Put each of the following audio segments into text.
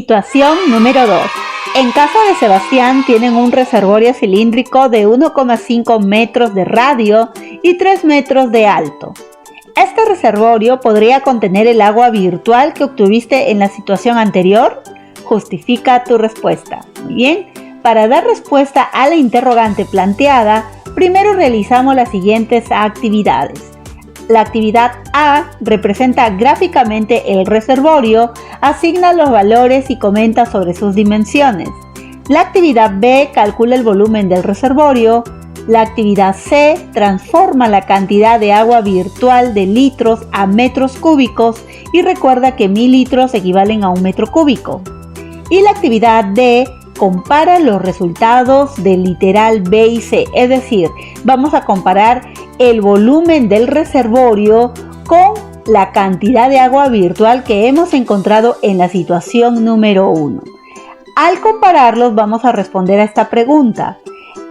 Situación número 2. En casa de Sebastián tienen un reservorio cilíndrico de 1,5 metros de radio y 3 metros de alto. ¿Este reservorio podría contener el agua virtual que obtuviste en la situación anterior? Justifica tu respuesta. Muy bien. Para dar respuesta a la interrogante planteada, primero realizamos las siguientes actividades. La actividad A representa gráficamente el reservorio, asigna los valores y comenta sobre sus dimensiones. La actividad B calcula el volumen del reservorio. La actividad C transforma la cantidad de agua virtual de litros a metros cúbicos y recuerda que 1000 litros equivalen a 1 metro cúbico. Y la actividad D compara los resultados del literal B y C, es decir, vamos a comparar el volumen del reservorio con la cantidad de agua virtual que hemos encontrado en la situación número 1. Al compararlos vamos a responder a esta pregunta.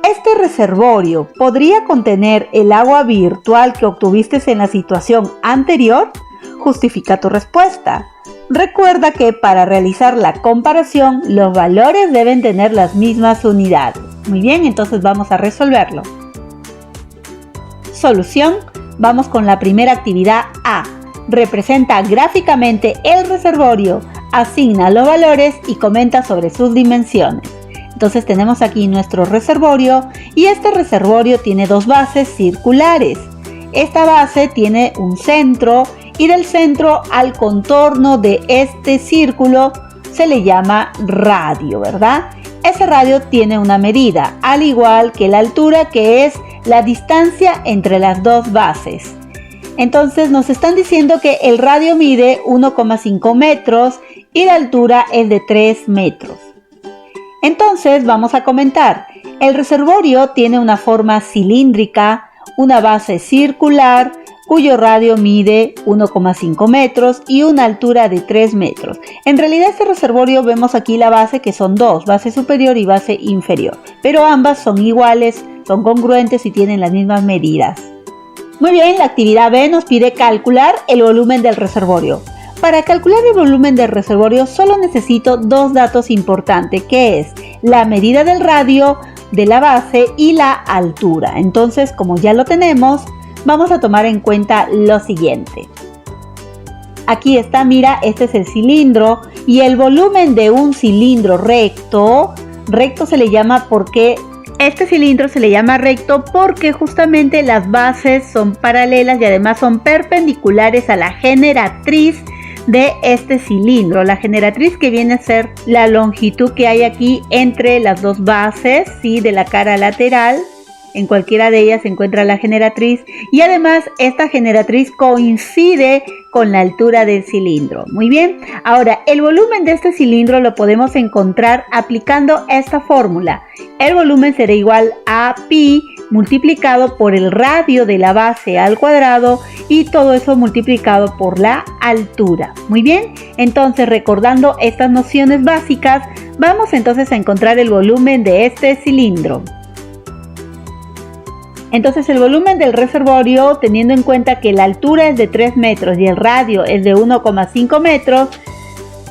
¿Este reservorio podría contener el agua virtual que obtuviste en la situación anterior? Justifica tu respuesta. Recuerda que para realizar la comparación, los valores deben tener las mismas unidades. Muy bien, entonces vamos a resolverlo. Solución. Vamos con la primera actividad A. Representa gráficamente el reservorio, asigna los valores y comenta sobre sus dimensiones. Entonces tenemos aquí nuestro reservorio y este reservorio tiene dos bases circulares. Esta base tiene un centro y del centro al contorno de este círculo se le llama radio, ¿verdad? Ese radio tiene una medida, al igual que la altura, que es la distancia entre las dos bases. Entonces nos están diciendo que el radio mide 1,5 metros y la altura es de 3 metros. Entonces vamos a comentar, el reservorio tiene una forma cilíndrica, una base circular, cuyo radio mide 1,5 metros y una altura de 3 metros. En realidad este reservorio vemos aquí la base que son dos, base superior y base inferior, pero ambas son iguales, son congruentes y tienen las mismas medidas. Muy bien, la actividad B nos pide calcular el volumen del reservorio. Para calcular el volumen del reservorio solo necesito dos datos importantes, que es la medida del radio, de la base y la altura. Entonces, como ya lo tenemos, vamos a tomar en cuenta lo siguiente. Aquí está, mira, este es el cilindro y el volumen de un cilindro recto se le llama porque este cilindro se le llama recto porque justamente las bases son paralelas y además son perpendiculares a la generatriz de este cilindro. La generatriz que viene a ser la longitud que hay aquí entre las dos bases, ¿sí? De la cara lateral. En cualquiera de ellas se encuentra la generatriz y además esta generatriz coincide con la altura del cilindro. Muy bien, ahora el volumen de este cilindro lo podemos encontrar aplicando esta fórmula. El volumen será igual a pi multiplicado por el radio de la base al cuadrado y todo eso multiplicado por la altura. Muy bien, entonces recordando estas nociones básicas, vamos entonces a encontrar el volumen de este cilindro. Entonces el volumen del reservorio, teniendo en cuenta que la altura es de 3 metros y el radio es de 1,5 metros,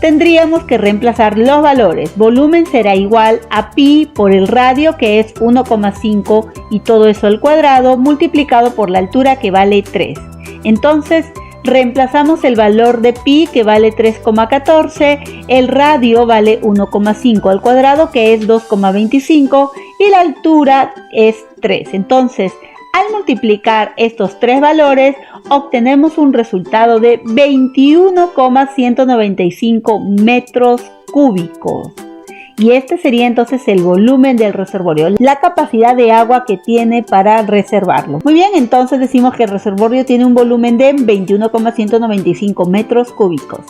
tendríamos que reemplazar los valores. Volumen será igual a pi por el radio, que es 1,5 y todo eso al cuadrado, multiplicado por la altura, que vale 3. Entonces reemplazamos el valor de pi, que vale 3,14, el radio vale 1,5 al cuadrado, que es 2,25 y la altura es 3. Entonces, al multiplicar estos tres valores, obtenemos un resultado de 21,195 metros cúbicos. Y este sería entonces el volumen del reservorio, la capacidad de agua que tiene para reservarlo. Muy bien, entonces decimos que el reservorio tiene un volumen de 21,195 metros cúbicos.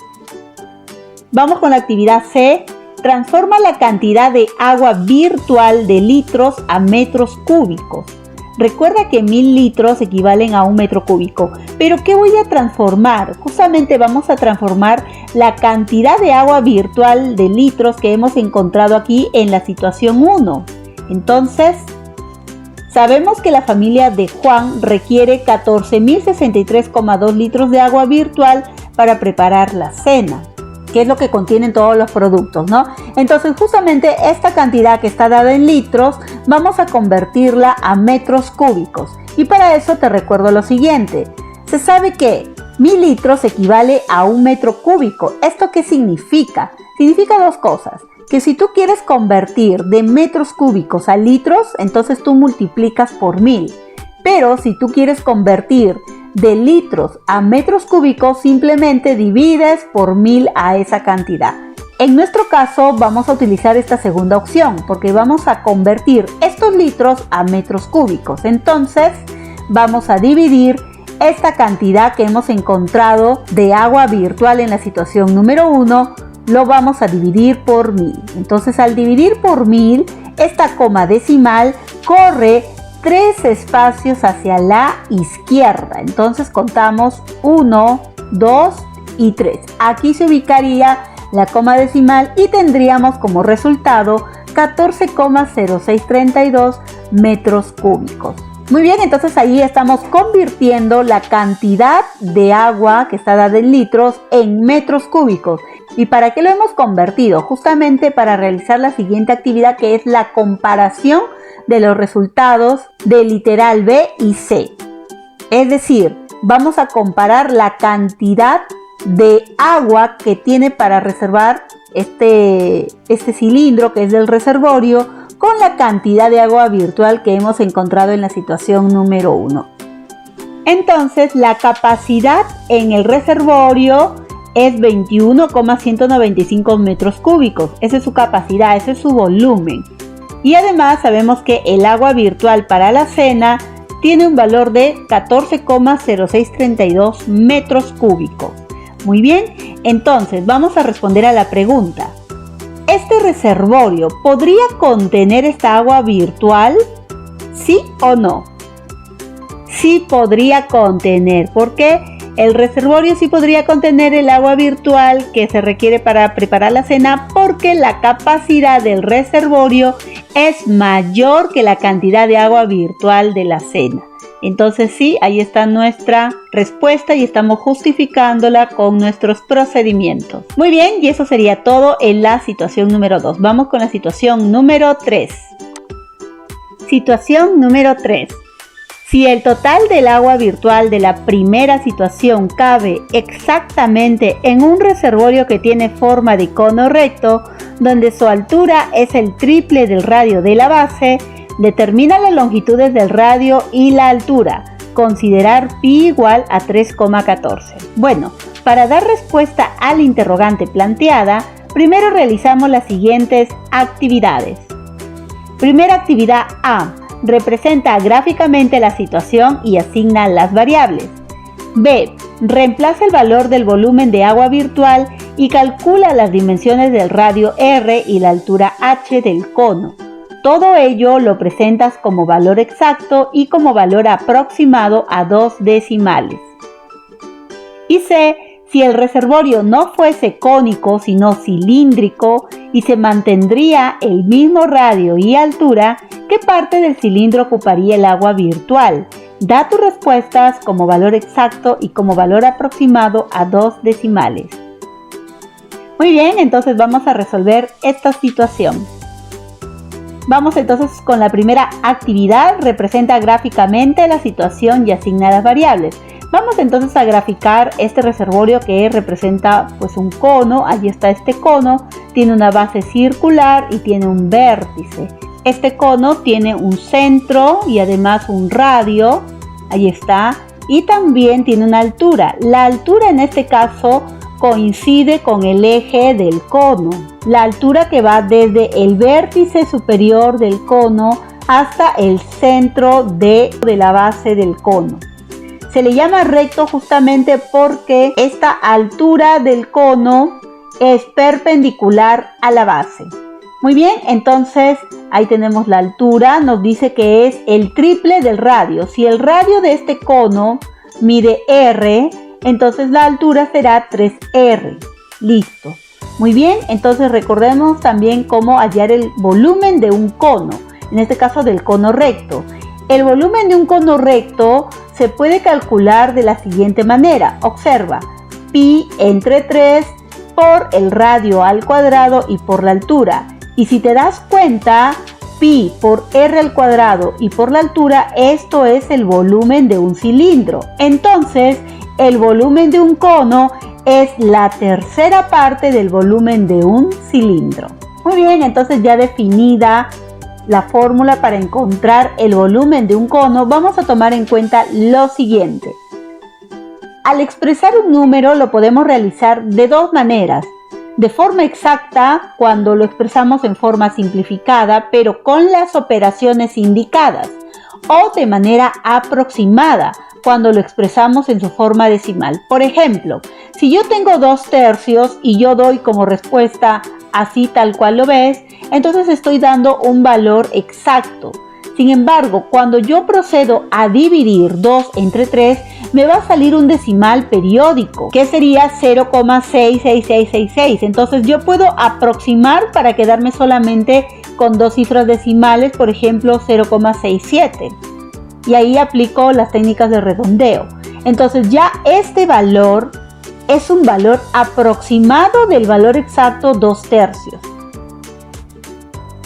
Vamos con la actividad C. Transforma la cantidad de agua virtual de litros a metros cúbicos. Recuerda que 1000 litros equivalen a 1 metro cúbico, pero ¿qué voy a transformar? Justamente vamos a transformar la cantidad de agua virtual de litros que hemos encontrado aquí en la situación 1. Entonces, sabemos que la familia de Juan requiere 14.063,2 litros de agua virtual para preparar la cena. que es lo que contienen todos los productos, ¿no? Entonces justamente esta cantidad que está dada en litros vamos a convertirla a metros cúbicos. Y para eso te recuerdo lo siguiente. Se sabe que 1000 litros equivale a 1 metro cúbico. ¿Esto qué significa? Significa dos cosas. Que si tú quieres convertir de metros cúbicos a litros, entonces tú multiplicas por 1000. Pero si tú quieres convertir de litros a metros cúbicos, simplemente divides por 1000 a esa cantidad. En nuestro caso vamos a utilizar esta segunda opción porque vamos a convertir estos litros a metros cúbicos. Entonces vamos a dividir esta cantidad que hemos encontrado de agua virtual en la situación número 1, lo vamos a dividir por 1000. Entonces al dividir por 1000, esta coma decimal corre 3 espacios hacia la izquierda. Entonces contamos 1, 2 y 3. Aquí se ubicaría la coma decimal y tendríamos como resultado 14,0632 metros cúbicos. Muy bien, entonces ahí estamos convirtiendo la cantidad de agua que está dada en litros en metros cúbicos. ¿Y para qué lo hemos convertido? Justamente para realizar la siguiente actividad, que es la comparación de los resultados del literal B y C. Es decir, vamos a comparar la cantidad de agua que tiene para reservar este cilindro que es del reservorio con la cantidad de agua virtual que hemos encontrado en la situación número 1. Entonces la capacidad en el reservorio es 21,195 metros cúbicos. Esa es su capacidad, ese es su volumen. Y además sabemos que el agua virtual para la cena tiene un valor de 14,0632 metros cúbicos. Muy bien, entonces vamos a responder a la pregunta. ¿Este reservorio podría contener esta agua virtual? ¿Sí o no? Sí podría contener. ¿Por qué? El reservorio sí podría contener el agua virtual que se requiere para preparar la cena porque la capacidad del reservorio es mayor que la cantidad de agua virtual de la cena. Entonces sí, ahí está nuestra respuesta y estamos justificándola con nuestros procedimientos. Muy bien, y eso sería todo en la situación número 2. Vamos con la situación número 3. Situación número 3. Si el total del agua virtual de la primera situación cabe exactamente en un reservorio que tiene forma de cono recto, donde su altura es el triple del radio de la base, determina las longitudes del radio y la altura. Considerar pi igual a 3,14. Bueno, para dar respuesta a la interrogante planteada, primero realizamos las siguientes actividades. Primera actividad A. Representa gráficamente la situación y asigna las variables. B. Reemplaza el valor del volumen de agua virtual y calcula las dimensiones del radio R y la altura H del cono. Todo ello lo presentas como valor exacto y como valor aproximado a 2 decimales. Y C. Si el reservorio no fuese cónico sino cilíndrico y se mantendría el mismo radio y altura, ¿qué parte del cilindro ocuparía el agua virtual? Da tus respuestas como valor exacto y como valor aproximado a 2 decimales. Muy bien, entonces vamos a resolver esta situación. Vamos entonces con la primera actividad. Representa gráficamente la situación y asigna las variables. Vamos entonces a graficar este reservorio que representa pues un cono. Allí está este cono, tiene una base circular y tiene un vértice. Este cono tiene un centro y además un radio, ahí está, y también tiene una altura. La altura en este caso coincide con el eje del cono, la altura que va desde el vértice superior del cono hasta el centro de la base del cono. Se le llama recto justamente porque esta altura del cono es perpendicular a la base. Muy bien, entonces ahí tenemos la altura, nos dice que es el triple del radio. Si el radio de este cono mide R, entonces la altura será 3R. Listo. Muy bien, entonces recordemos también cómo hallar el volumen de un cono, en este caso del cono recto. El volumen de un cono recto se puede calcular de la siguiente manera. Observa, pi entre 3 por el radio al cuadrado y por la altura. Y si te das cuenta, pi por r al cuadrado y por la altura, esto es el volumen de un cilindro. Entonces, el volumen de un cono es la tercera parte del volumen de un cilindro. Muy bien, entonces ya definida la fórmula para encontrar el volumen de un cono, vamos a tomar en cuenta lo siguiente. Al expresar un número lo podemos realizar de dos maneras. De forma exacta, cuando lo expresamos en forma simplificada, pero con las operaciones indicadas. O de manera aproximada, cuando lo expresamos en su forma decimal. Por ejemplo, si yo tengo 2/3 y yo doy como respuesta así tal cual lo ves, entonces estoy dando un valor exacto. Sin embargo, cuando yo procedo a dividir 2 entre 3, me va a salir un decimal periódico, que sería 0,66666. Entonces yo puedo aproximar para quedarme solamente con dos cifras decimales, por ejemplo 0,67. Y ahí aplico las técnicas de redondeo. Entonces ya este valor es un valor aproximado del valor exacto 2/3.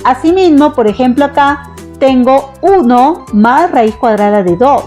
Asimismo, por ejemplo acá tengo 1 más raíz cuadrada de 2.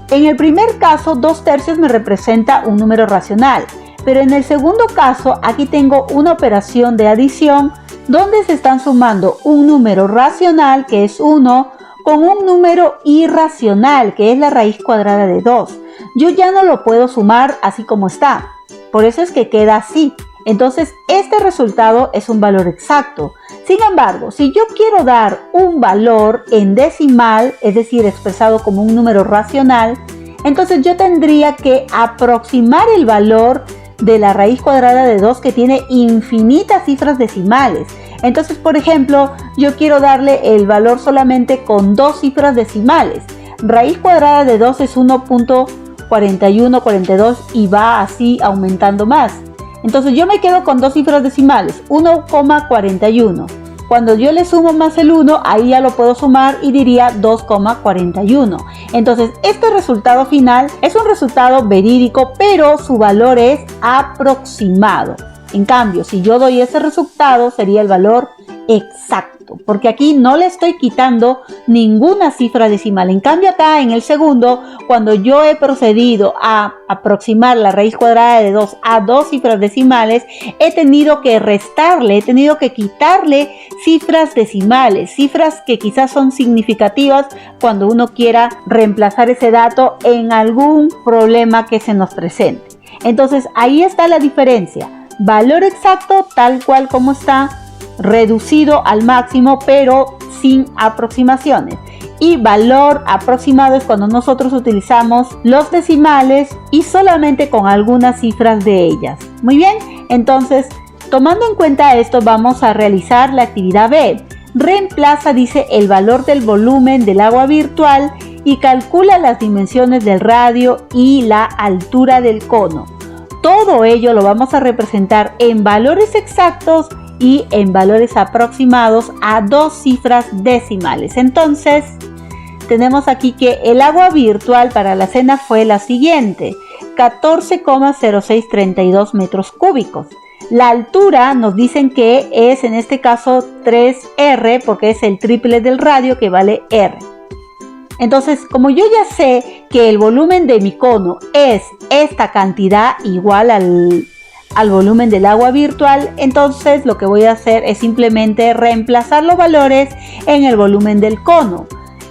En el primer caso, 2/3 me representa un número racional, pero en el segundo caso, aquí tengo una operación de adición donde se están sumando un número racional, que es 1, con un número irracional, que es la raíz cuadrada de 2. Yo ya no lo puedo sumar así como está, por eso es que queda así. Entonces, este resultado es un valor exacto. Sin embargo, si yo quiero dar un valor en decimal, es decir, expresado como un número racional, entonces yo tendría que aproximar el valor de la raíz cuadrada de 2, que tiene infinitas cifras decimales. Entonces, por ejemplo, yo quiero darle el valor solamente con dos cifras decimales. Raíz cuadrada de 2 es 1.4142 y va así aumentando más. Entonces yo me quedo con dos cifras decimales, 1,41. Cuando yo le sumo más el 1, ahí ya lo puedo sumar y diría 2,41. Entonces este resultado final es un resultado verídico, pero su valor es aproximado. En cambio, si yo doy ese resultado, sería el valor exacto, porque aquí no le estoy quitando ninguna cifra decimal. En cambio acá en el segundo, cuando yo he procedido a aproximar la raíz cuadrada de 2 a dos cifras decimales, he tenido que restarle, he tenido que quitarle cifras decimales, cifras que quizás son significativas cuando uno quiera reemplazar ese dato en algún problema que se nos presente. Entonces ahí está la diferencia. Valor exacto tal cual como está, reducido al máximo pero sin aproximaciones. Y valor aproximado es cuando nosotros utilizamos los decimales y solamente con algunas cifras de ellas. Muy bien, entonces tomando en cuenta esto vamos a realizar la actividad B. Reemplaza, dice, el valor del volumen del agua virtual y calcula las dimensiones del radio y la altura del cono. Todo ello lo vamos a representar en valores exactos y en valores aproximados a dos cifras decimales. Entonces, tenemos aquí que el agua virtual para la cena fue la siguiente: 14,0632 metros cúbicos. La altura nos dicen que es en este caso 3R, porque es el triple del radio, que vale R. Entonces, como yo ya sé que el volumen de mi cono es esta cantidad igual al volumen del agua virtual, entonces lo que voy a hacer es simplemente reemplazar los valores en el volumen del cono.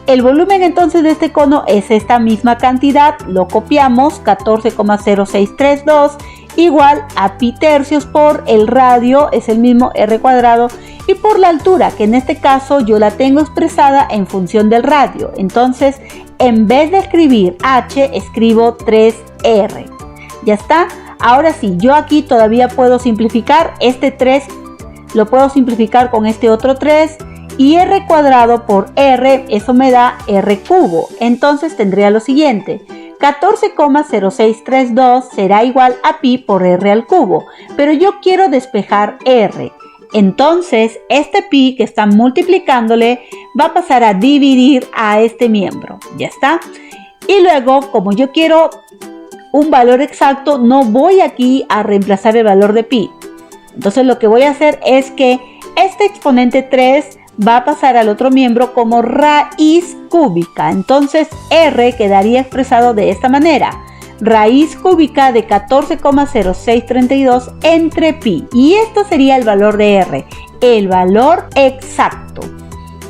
El volumen entonces de este cono es esta misma cantidad, lo copiamos, 14,0632 igual a pi tercios por el radio, es el mismo r cuadrado, y por la altura, que en este caso yo la tengo expresada en función del radio. Entonces, en vez de escribir h, escribo 3r. Ya está. Ahora sí, yo aquí todavía puedo simplificar. Este 3 lo puedo simplificar con este otro 3. Y r cuadrado por r, eso me da r cubo. Entonces tendría lo siguiente: 14,0632 será igual a pi por r al cubo. Pero yo quiero despejar r. Entonces este pi que está multiplicándole va a pasar a dividir a este miembro. Ya está. Y luego, como yo quiero un valor exacto, no voy aquí a reemplazar el valor de pi. Entonces lo que voy a hacer es que este exponente 3 va a pasar al otro miembro como raíz cúbica. Entonces R quedaría expresado de esta manera: raíz cúbica de 14,0632 entre pi. Y esto sería el valor de R, el valor exacto.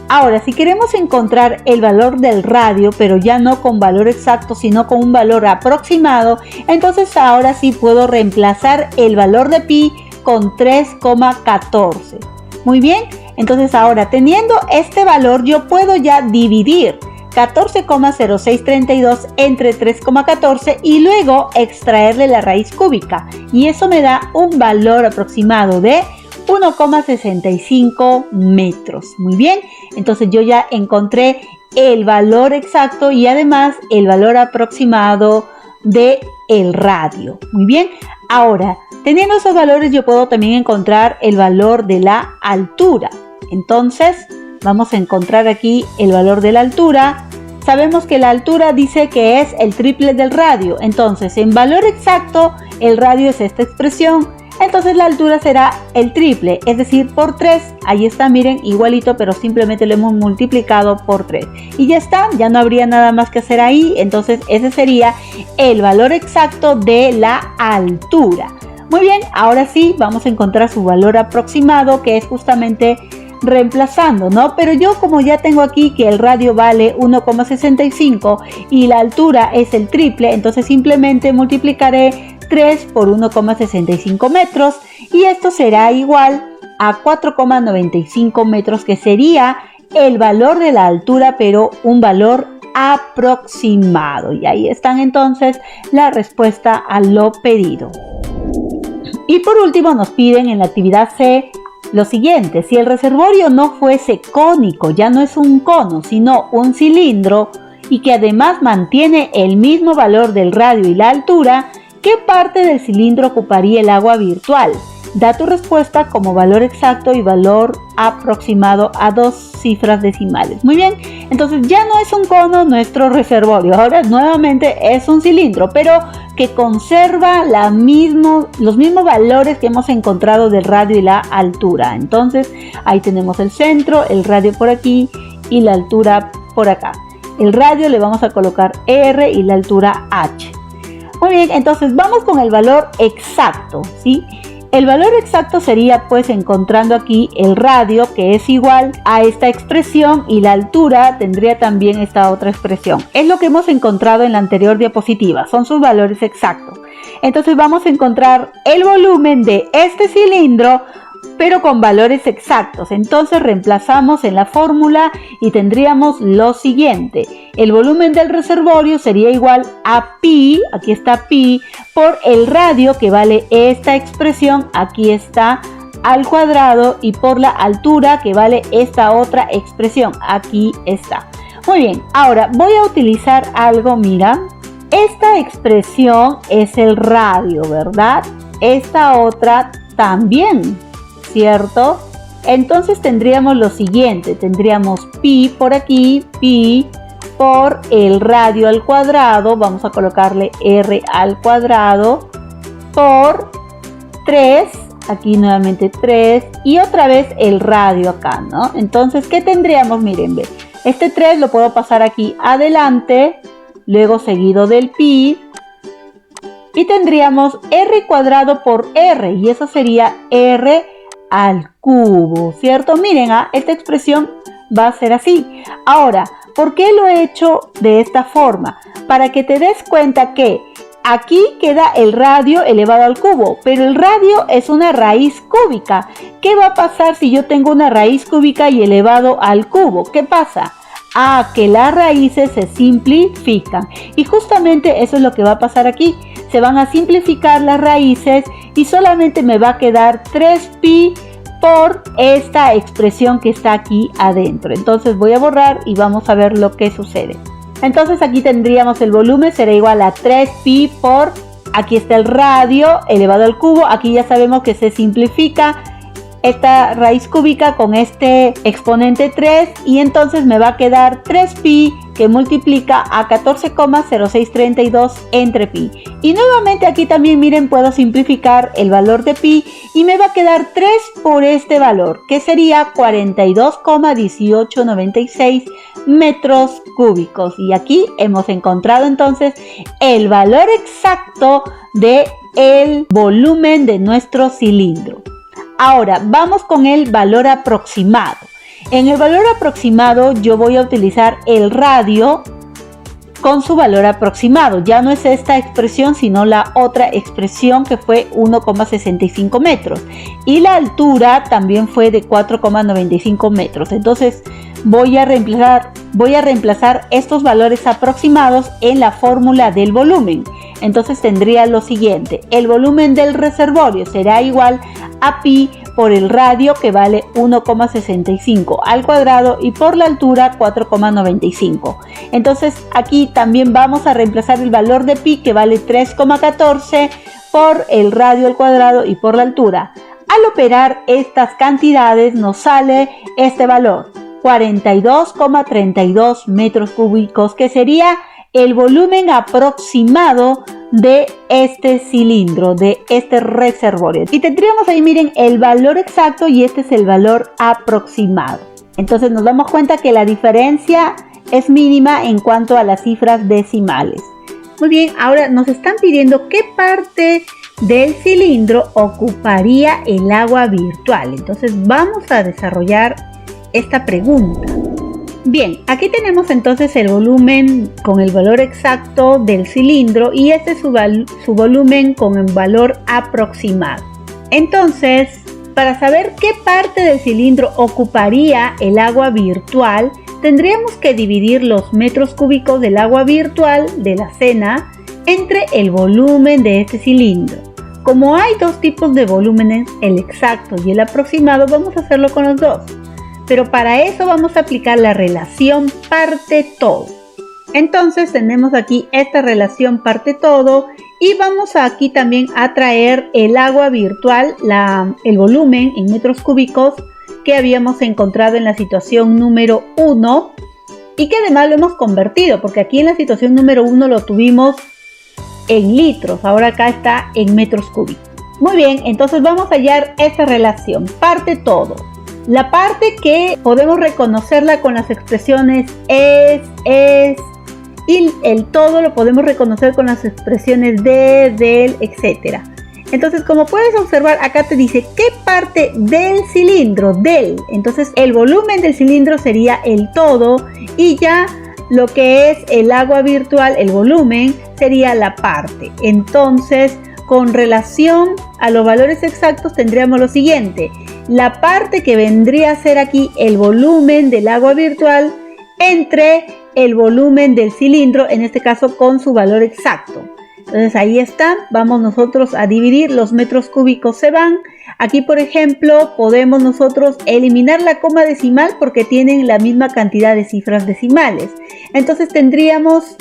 Ahora, si queremos encontrar el valor del radio, pero ya no con valor exacto, sino con un valor aproximado, entonces ahora sí puedo reemplazar el valor de pi con 3,14. Muy bien, entonces ahora teniendo este valor yo puedo ya dividir 14,0632 entre 3,14 y luego extraerle la raíz cúbica. Y eso me da un valor aproximado de 1,65 metros. Muy bien, entonces yo ya encontré el valor exacto y además el valor aproximado de el radio. Muy bien, ahora teniendo esos valores yo puedo también encontrar el valor de la altura. Entonces vamos a encontrar aquí el valor de la altura. Sabemos que la altura dice que es el triple del radio. Entonces en valor exacto el radio es esta expresión. Entonces la altura será el triple, es decir, por 3. Ahí está, miren, igualito, pero simplemente lo hemos multiplicado por 3. Y ya está, ya no habría nada más que hacer ahí. Entonces ese sería el valor exacto de la altura. Muy bien, ahora sí vamos a encontrar su valor aproximado, que es justamente reemplazando, ¿no? Pero yo como ya tengo aquí que el radio vale 1,65 y la altura es el triple, entonces simplemente multiplicaré 3 por 1,65 metros y esto será igual a 4,95 metros, que sería el valor de la altura, pero un valor aproximado. Y ahí están entonces la respuesta a lo pedido. Y por último nos piden en la actividad C lo siguiente: si el reservorio no fuese cónico, ya no es un cono, sino un cilindro, y que además mantiene el mismo valor del radio y la altura, ¿qué parte del cilindro ocuparía el agua virtual? Da tu respuesta como valor exacto y valor aproximado a 2 cifras decimales. Muy bien, entonces ya no es un cono nuestro reservorio, ahora nuevamente es un cilindro, pero que conserva los mismos valores que hemos encontrado del radio y la altura. Entonces ahí tenemos el centro, el radio por aquí y la altura por acá. El radio le vamos a colocar R y la altura H. Muy bien, entonces vamos con el valor exacto, ¿sí? El valor exacto sería pues encontrando aquí el radio, que es igual a esta expresión, y la altura tendría también esta otra expresión. Es lo que hemos encontrado en la anterior diapositiva, son sus valores exactos. Entonces vamos a encontrar el volumen de este cilindro, pero con valores exactos. Entonces reemplazamos en la fórmula y tendríamos lo siguiente: el volumen del reservorio sería igual a pi, aquí está pi, por el radio, que vale esta expresión, aquí está, al cuadrado, y por la altura, que vale esta otra expresión, aquí está. Muy bien, ahora voy a utilizar algo, mira, esta expresión es el radio, ¿verdad? Esta otra también, ¿cierto? Entonces tendríamos lo siguiente: tendríamos pi por aquí, pi por el radio al cuadrado, vamos a colocarle R al cuadrado, por 3, aquí nuevamente 3, y otra vez el radio acá, ¿no? Entonces, ¿qué tendríamos? Miren, ve, este 3 lo puedo pasar aquí adelante, luego seguido del pi, y tendríamos R cuadrado por R, y eso sería R al cubo, ¿cierto? Miren, esta expresión va a ser así. Ahora, ¿por qué lo he hecho de esta forma? Para que te des cuenta que aquí queda el radio elevado al cubo, pero el radio es una raíz cúbica. ¿Qué va a pasar si yo tengo una raíz cúbica y elevado al cubo? ¿Qué pasa? Que las raíces se simplifican, y justamente eso es lo que va a pasar aquí. Se van a simplificar las raíces y solamente me va a quedar 3pi por esta expresión que está aquí adentro. Entonces voy a borrar y vamos a ver lo que sucede. Entonces aquí tendríamos el volumen, será igual a 3pi por, aquí está el radio elevado al cubo, aquí ya sabemos que se simplifica esta raíz cúbica con este exponente 3 y entonces me va a quedar 3pi que multiplica a 14,0632 entre pi. Y nuevamente aquí también miren, puedo simplificar el valor de pi y me va a quedar 3 por este valor, que sería 42,1896 metros cúbicos. Y aquí hemos encontrado entonces el valor exacto de el volumen de nuestro cilindro. Ahora vamos con el valor aproximado. En el valor aproximado yo voy a utilizar el radio con su valor aproximado. Ya no es esta expresión, sino la otra expresión que fue 1,65 metros. Y la altura también fue de 4,95 metros. Entonces voy a reemplazar estos valores aproximados en la fórmula del volumen. Entonces tendría lo siguiente: el volumen del reservorio será igual a pi por el radio, que vale 1,65 al cuadrado, y por la altura 4,95. Entonces aquí también vamos a reemplazar el valor de pi, que vale 3,14 por el radio al cuadrado y por la altura. Al operar estas cantidades nos sale este valor, 42,32 metros cúbicos, que sería el volumen aproximado de este cilindro, de este reservorio. Y tendríamos ahí, miren, el valor exacto y este es el valor aproximado. Entonces nos damos cuenta que la diferencia es mínima en cuanto a las cifras decimales. Muy bien, ahora nos están pidiendo qué parte del cilindro ocuparía el agua virtual. Entonces vamos a desarrollar esta pregunta. Bien, aquí tenemos entonces el volumen con el valor exacto del cilindro y este es su volumen con el valor aproximado. Entonces, para saber qué parte del cilindro ocuparía el agua virtual, tendríamos que dividir los metros cúbicos del agua virtual de la cena entre el volumen de este cilindro. Como hay dos tipos de volúmenes, el exacto y el aproximado, vamos a hacerlo con los dos. Pero para eso vamos a aplicar la relación parte-todo. Entonces tenemos aquí esta relación parte-todo y vamos aquí también a traer el agua virtual, el volumen en metros cúbicos que habíamos encontrado en la situación número 1 y que además lo hemos convertido, porque aquí en la situación número 1 lo tuvimos en litros, ahora acá está en metros cúbicos. Muy bien, entonces vamos a hallar esta relación parte-todo. La parte que podemos reconocerla con las expresiones es, y el todo lo podemos reconocer con las expresiones de, del, etc. Entonces, como puedes observar, acá te dice qué parte del cilindro, del. Entonces, el volumen del cilindro sería el todo y ya lo que es el agua virtual, el volumen, sería la parte. Entonces, con relación a los valores exactos tendríamos lo siguiente: la parte que vendría a ser aquí el volumen del agua virtual entre el volumen del cilindro, en este caso con su valor exacto. Entonces ahí está, vamos nosotros a dividir, los metros cúbicos se van. Aquí por ejemplo podemos nosotros eliminar la coma decimal porque tienen la misma cantidad de cifras decimales. Entonces tendríamos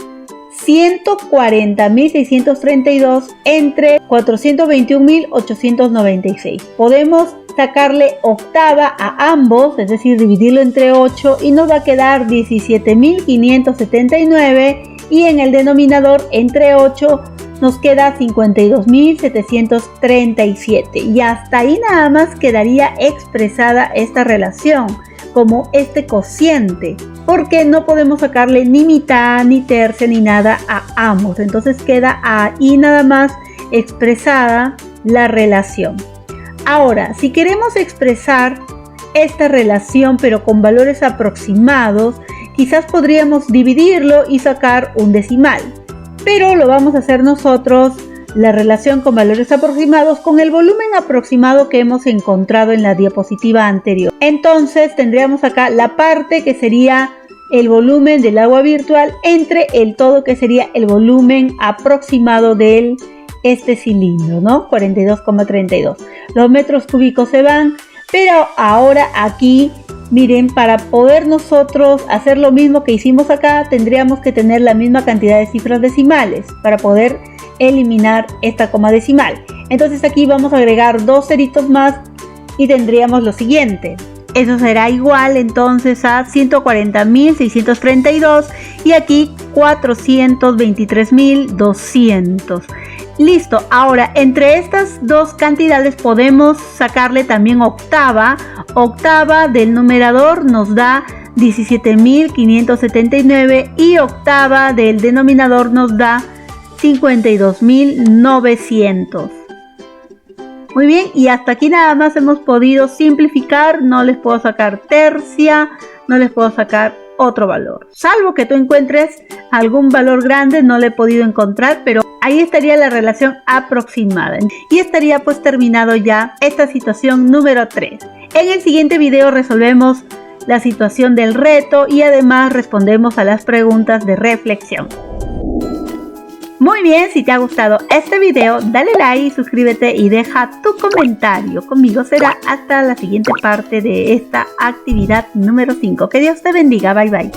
140.632 entre 421.896. Podemos sacarle octava a ambos, es decir, dividirlo entre 8 y nos va a quedar 17.579 y en el denominador entre 8 nos queda 52.737 y hasta ahí nada más quedaría expresada esta relación como este cociente, porque no podemos sacarle ni mitad, ni tercia, ni nada a ambos. Entonces queda ahí nada más expresada la relación. Ahora, si queremos expresar esta relación pero con valores aproximados, quizás podríamos dividirlo y sacar un decimal. Pero lo vamos a hacer nosotros, la relación con valores aproximados, con el volumen aproximado que hemos encontrado en la diapositiva anterior. Entonces tendríamos acá la parte que sería el volumen del agua virtual entre el todo que sería el volumen aproximado de este cilindro, ¿no? 42,32. Los metros cúbicos se van, pero ahora aquí, miren, para poder nosotros hacer lo mismo que hicimos acá, tendríamos que tener la misma cantidad de cifras decimales para poder eliminar esta coma decimal. Entonces aquí vamos a agregar dos ceritos más y tendríamos lo siguiente. Eso será igual entonces a 140.632 y aquí 423.200. Listo, ahora entre estas dos cantidades podemos sacarle también octava. Octava del numerador nos da 17.579 y octava del denominador nos da 52.900. Muy bien, y hasta aquí nada más hemos podido simplificar. No les puedo sacar tercia, no les puedo sacar otro valor. Salvo que tú encuentres algún valor grande, no lo he podido encontrar, pero ahí estaría la relación aproximada. Y estaría pues terminado ya esta situación número 3. En el siguiente video resolvemos la situación del reto y además respondemos a las preguntas de reflexión. Muy bien, si te ha gustado este video, dale like, suscríbete y deja tu comentario. Conmigo será hasta la siguiente parte de esta actividad número 5. Que Dios te bendiga, bye bye.